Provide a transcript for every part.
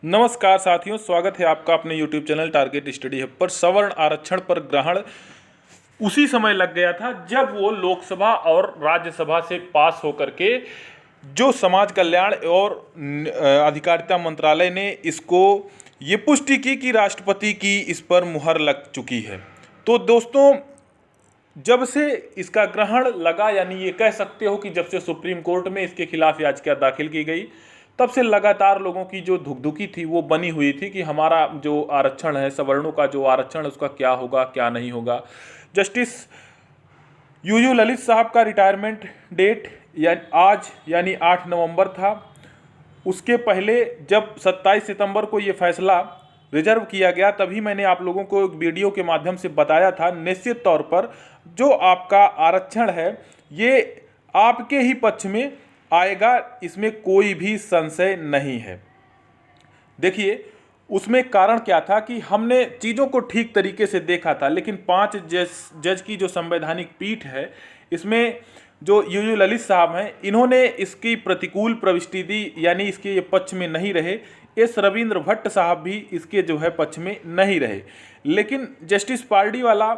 नमस्कार साथियों, स्वागत है आपका अपने YouTube channel target study hub पर। सवर्ण आरक्षण पर ग्रहण उसी समय लग गया था जब वो लोकसभा और राज्यसभा से पास होकर के जो समाज कल्याण और अधिकारिता मंत्रालय ने इसको ये पुष्टि की कि राष्ट्रपति की इस पर मुहर लग चुकी है। तो दोस्तों, जब से इसका ग्रहण लगा, यानी ये कह सकते हो कि जब से सुप्रीम कोर्ट में इसके खिलाफ याचिका दाखिल की गई, तब से लगातार लोगों की जो धुकधुकी थी वो बनी हुई थी कि हमारा जो आरक्षण है, सवर्णों का जो आरक्षण है, उसका क्या होगा क्या नहीं होगा। जस्टिस यूयू ललित साहब का रिटायरमेंट डेट आज यानी 8 नवंबर था। उसके पहले जब 27 सितंबर को ये फैसला रिजर्व किया गया, तभी मैंने आप लोगों को एक वीडियो के माध्यम से बताया था, निश्चित तौर पर जो आपका आरक्षण है ये आपके ही पक्ष में आएगा, इसमें कोई भी संशय नहीं है। देखिए, उसमें कारण क्या था कि हमने चीज़ों को ठीक तरीके से देखा था, लेकिन 5 जज की जो संवैधानिक पीठ है, इसमें जो यूयू ललित साहब हैं, इन्होंने इसकी प्रतिकूल प्रविष्टि दी, यानी इसके ये पक्ष में नहीं रहे। एस रविंद्र भट्ट साहब भी इसके जो है पक्ष में नहीं रहे। लेकिन जस्टिस पार्डीवाला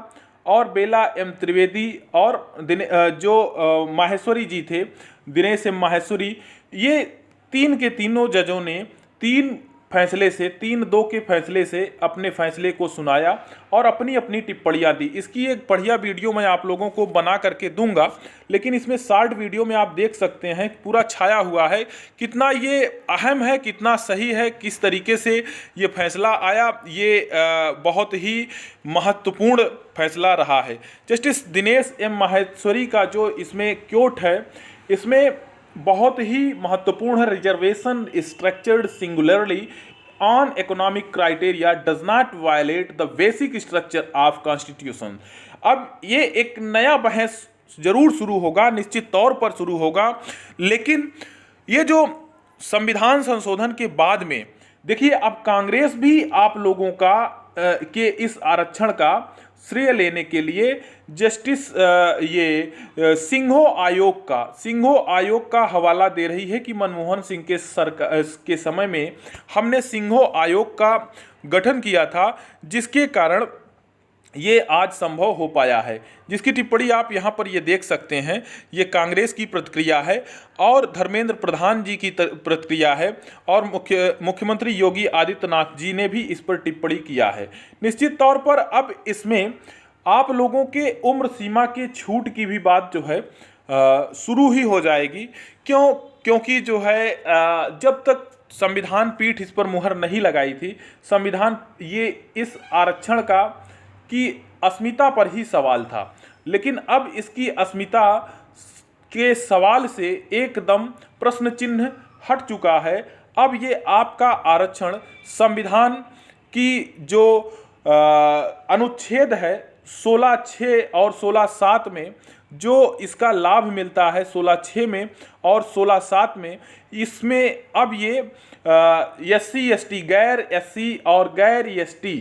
और बेला एम त्रिवेदी और माहेश्वरी जी थे, दिनेश एम माहेश्वरी, ये तीन के तीनों जजों ने 3-2 के फैसले से अपने फैसले को सुनाया और अपनी अपनी टिप्पणियां दी। इसकी एक बढ़िया वीडियो मैं आप लोगों को बना करके दूंगा, लेकिन इसमें शॉर्ट वीडियो में आप देख सकते हैं पूरा छाया हुआ है, कितना ये अहम है, कितना सही है, किस तरीके से ये फैसला आया। ये बहुत ही महत्वपूर्ण फैसला रहा है। जस्टिस दिनेश एम माहेश्वरी का जो इसमें क्योट है, इसमें बहुत ही महत्वपूर्ण है। Reservation structured singularly on economic criteria does not violate the basic structure of constitution. अब ये एक नया बहस जरूर शुरू होगा, निश्चित तौर पर शुरू होगा, लेकिन ये जो संविधान संशोधन के बाद में देखिए, अब कांग्रेस भी आप लोगों का के इस आरक्षण का श्रेय लेने के लिए जस्टिस सिंघो आयोग का हवाला दे रही है कि मनमोहन सिंह के सरकार के समय में हमने सिंघो आयोग का गठन किया था, जिसके कारण ये आज संभव हो पाया है। जिसकी टिप्पणी आप यहाँ पर ये देख सकते हैं, ये कांग्रेस की प्रतिक्रिया है और धर्मेंद्र प्रधान जी की प्रतिक्रिया है, और मुख्यमंत्री योगी आदित्यनाथ जी ने भी इस पर टिप्पणी किया है। निश्चित तौर पर अब इसमें आप लोगों के उम्र सीमा के छूट की भी बात जो है शुरू ही हो जाएगी। क्योंकि जो है जब तक संविधान पीठ इस पर मुहर नहीं लगाई थी, संविधान ये इस आरक्षण का की अस्मिता पर ही सवाल था, लेकिन अब इसकी अस्मिता के सवाल से एकदम प्रश्न चिन्ह हट चुका है। अब ये आपका आरक्षण संविधान की जो अनुच्छेद है 16(6) और 16(7) में जो इसका लाभ मिलता है, 16(6) में और 16(7) में, इसमें अब ये SC ST गैर SC और गैर ST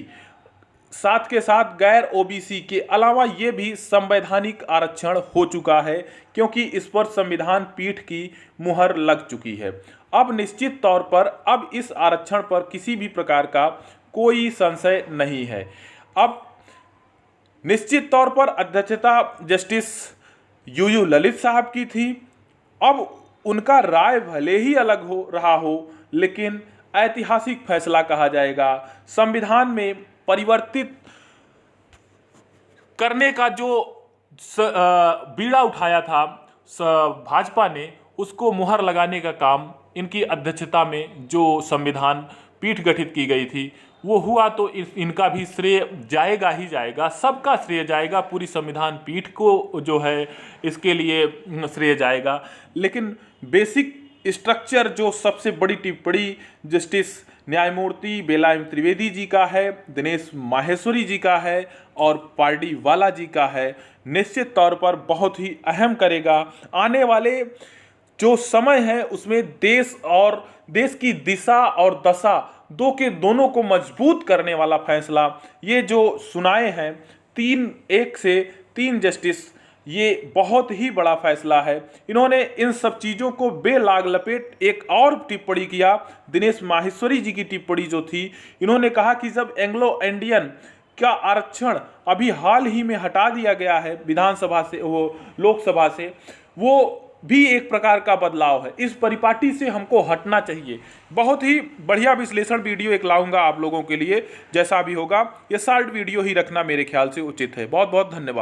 साथ के साथ गैर OBC के अलावा ये भी संवैधानिक आरक्षण हो चुका है, क्योंकि इस पर संविधान पीठ की मुहर लग चुकी है। अब निश्चित तौर पर अब इस आरक्षण पर किसी भी प्रकार का कोई संशय नहीं है। अब निश्चित तौर पर अध्यक्षता जस्टिस यूयू ललित साहब की थी। अब उनका राय भले ही अलग हो रहा हो, लेकिन ऐतिहासिक फैसला कहा जाएगा। संविधान में परिवर्तित करने का जो बीड़ा उठाया था भाजपा ने, उसको मुहर लगाने का काम इनकी अध्यक्षता में जो संविधान पीठ गठित की गई थी वो हुआ, तो इनका भी श्रेय जाएगा ही जाएगा, सबका श्रेय जाएगा, पूरी संविधान पीठ को जो है इसके लिए श्रेय जाएगा। लेकिन बेसिक स्ट्रक्चर जो सबसे बड़ी टिप्पणी जस्टिस न्यायमूर्ति बेला एम त्रिवेदी जी का है, दिनेश माहेश्वरी जी का है और पार्डीवाला जी का है, निश्चित तौर पर बहुत ही अहम करेगा। आने वाले जो समय है उसमें देश की दिशा और दशा दोनों को मजबूत करने वाला फैसला ये जो सुनाए हैं 3-1 से 3 जस्टिस ये बहुत ही बड़ा फैसला है। इन्होंने इन सब चीज़ों को बेलाग लपेट एक और टिप्पणी किया। दिनेश माहेश्वरी जी की टिप्पणी जो थी, इन्होंने कहा कि जब एंग्लो इंडियन का आरक्षण अभी हाल ही में हटा दिया गया है विधानसभा से, वो लोकसभा से, वो भी एक प्रकार का बदलाव है। इस परिपाटी से हमको हटना चाहिए। बहुत ही बढ़िया विश्लेषण वीडियो एक लाऊंगा आप लोगों के लिए, जैसा भी होगा। ये शॉर्ट वीडियो ही रखना मेरे ख्याल से उचित है। बहुत बहुत धन्यवाद।